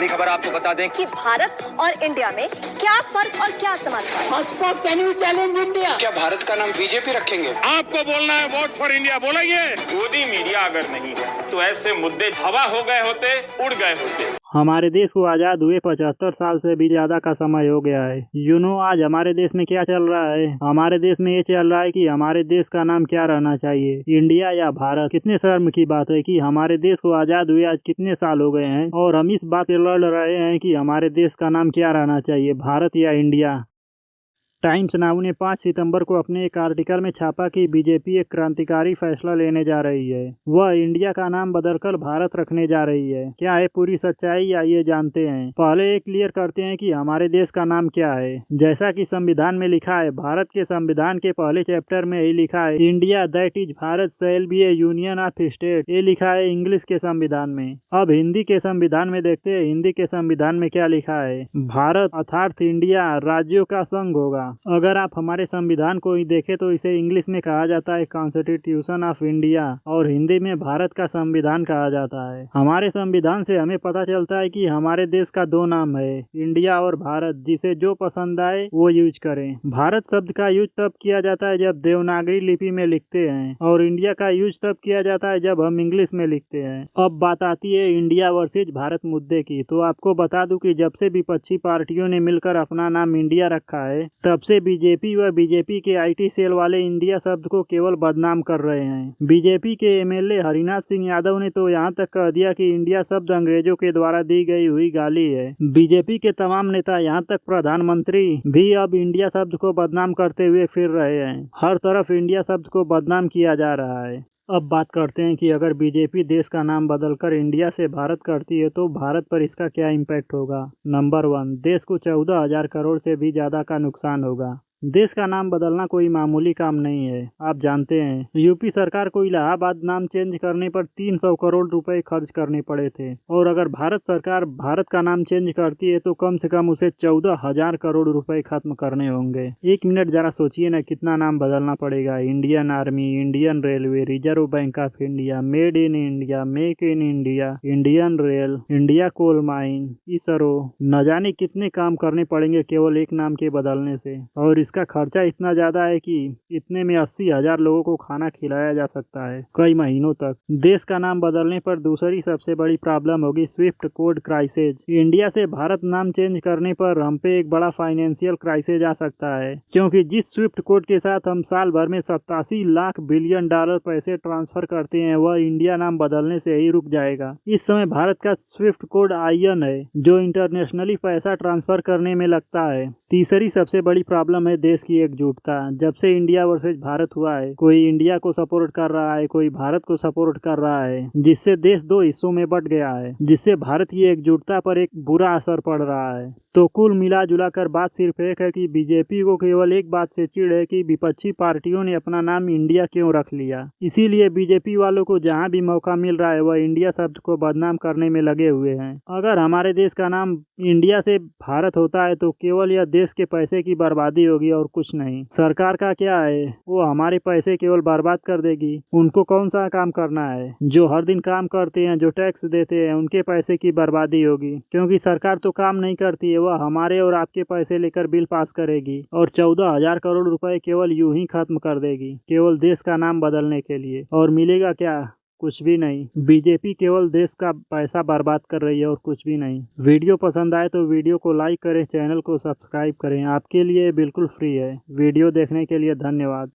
बड़ी खबर आपको बता दें कि भारत और इंडिया में क्या फर्क और क्या समानता है। Can you challenge India? क्या भारत का नाम बीजेपी रखेंगे? आपको बोलना है वोट फॉर इंडिया बोलेंगे। मोदी मीडिया अगर नहीं है तो ऐसे मुद्दे हवा हो गए होते, उड़ गए होते। हमारे देश को आज़ाद हुए 75 साल से भी ज़्यादा का समय हो गया है। आज हमारे देश में क्या चल रहा है? हमारे देश में ये चल रहा है कि हमारे देश का नाम क्या रहना चाहिए, इंडिया या भारत। कितने शर्म की बात है कि हमारे देश को आज़ाद हुए आज कितने साल हो गए हैं और हम इस बात पे लड़ रहे हैं कि हमारे देश का नाम क्या रहना चाहिए, भारत या इंडिया। टाइम्स नाउ ने 5 सितंबर को अपने एक आर्टिकल में छापा कि बीजेपी एक क्रांतिकारी फैसला लेने जा रही है। वह इंडिया का नाम बदलकर भारत रखने जा रही है। क्या है पूरी सच्चाई, आइए जानते हैं। पहले ये क्लियर करते हैं कि हमारे देश का नाम क्या है। जैसा कि संविधान में लिखा है, भारत के संविधान के पहले चैप्टर में यही लिखा है, India that is Bharat shall be A union of state. ये लिखा है इंग्लिश के संविधान में। अब हिंदी के संविधान में देखते हैं, हिंदी के संविधान में क्या लिखा है। भारत अर्थात इंडिया राज्यों का संघ होगा। अगर आप हमारे संविधान को ही देखें तो इसे इंग्लिश में कहा जाता है कॉन्स्टिट्यूशन ऑफ इंडिया और हिंदी में भारत का संविधान कहा जाता है। हमारे संविधान से हमें पता चलता है कि हमारे देश का 2 नाम है, इंडिया और भारत, जिसे जो पसंद आए वो यूज करें। भारत शब्द का यूज तब किया जाता है जब देवनागरी लिपि में लिखते हैं और इंडिया का यूज तब किया जाता है जब हम इंग्लिश में लिखते हैं। अब बात आती है इंडिया वर्सेज भारत मुद्दे की। तो आपको बता दूं कि जब से विपक्षी पार्टियों ने मिलकर अपना नाम इंडिया रखा है, तब से बीजेपी व बीजेपी के आईटी सेल वाले इंडिया शब्द को केवल बदनाम कर रहे हैं। बीजेपी के एमएलए हरिनाथ सिंह यादव ने तो यहाँ तक कह दिया कि इंडिया शब्द अंग्रेजों के द्वारा दी गई हुई गाली है। बीजेपी के तमाम नेता, यहाँ तक प्रधानमंत्री भी अब इंडिया शब्द को बदनाम करते हुए फिर रहे हैं। हर तरफ इंडिया शब्द को बदनाम किया जा रहा है। अब बात करते हैं कि अगर बीजेपी देश का नाम बदलकर इंडिया से भारत करती है तो भारत पर इसका क्या इम्पैक्ट होगा। नंबर 1, देश को 14,000 करोड़ से भी ज्यादा का नुकसान होगा। देश का नाम बदलना कोई मामूली काम नहीं है। आप जानते हैं यूपी सरकार को इलाहाबाद नाम चेंज करने पर 300 करोड़ रुपए खर्च करने पड़े थे और अगर भारत सरकार भारत का नाम चेंज करती है तो कम से कम उसे 14,000 करोड़ रुपए खत्म करने होंगे। 1 मिनट जरा सोचिए ना, कितना नाम बदलना पड़ेगा। Indian army, Indian railway, reserve bank of India, made in India, make in India, Indian rail, India coal mine, ISRO, न जाने कितने काम करने पड़ेंगे केवल एक नाम के बदलने से। और इसका खर्चा इतना ज्यादा है कि इतने में 80,000 लोगों को खाना खिलाया जा सकता है कई महीनों तक। देश का नाम बदलने पर दूसरी सबसे बड़ी प्रॉब्लम होगी स्विफ्ट कोड क्राइसिस। इंडिया से भारत नाम चेंज करने पर हम पे एक बड़ा फाइनेंशियल क्राइसिस आ सकता है, क्योंकि जिस स्विफ्ट कोड के साथ हम साल भर में 87 लाख बिलियन डॉलर पैसे ट्रांसफर करते हैं, वह इंडिया नाम बदलने से ही रुक जाएगा। इस समय भारत का स्विफ्ट कोड IN है, जो इंटरनेशनली पैसा ट्रांसफर करने में लगता है। तीसरी सबसे बड़ी प्रॉब्लम है देश की एकजुटता। जब से इंडिया वर्सेज भारत हुआ है, कोई इंडिया को सपोर्ट कर रहा है, कोई भारत को सपोर्ट कर रहा है, जिससे देश 2 हिस्सों में बट गया है, जिससे भारत की एकजुटता पर एक बुरा असर पड़ रहा है। तो कुल मिला जुला कर बात सिर्फ एक है कि बीजेपी को केवल एक बात से चिढ़ है कि विपक्षी पार्टियों ने अपना नाम इंडिया क्यों रख लिया। इसीलिए बीजेपी वालों को जहां भी मौका मिल रहा है वह इंडिया शब्द को बदनाम करने में लगे हुए हैं। अगर हमारे देश का नाम इंडिया से भारत होता है तो केवल यह देश के पैसे की बर्बादी होगी और कुछ नहीं। सरकार का क्या है, वो हमारे पैसे केवल बर्बाद कर देगी। उनको कौन सा काम करना है? जो हर दिन काम करते हैं, जो टैक्स देते हैं, उनके पैसे की बर्बादी होगी, क्योंकि सरकार तो काम नहीं करती है, वह हमारे और आपके पैसे लेकर बिल पास करेगी और 14,000 करोड़ रुपए केवल यूं ही खत्म कर देगी, केवल देश का नाम बदलने के लिए। और मिलेगा क्या? कुछ भी नहीं। बीजेपी केवल देश का पैसा बर्बाद कर रही है और कुछ भी नहीं। वीडियो पसंद आए तो वीडियो को लाइक करें, चैनल को सब्सक्राइब करें, आपके लिए बिल्कुल फ्री है। वीडियो देखने के लिए धन्यवाद।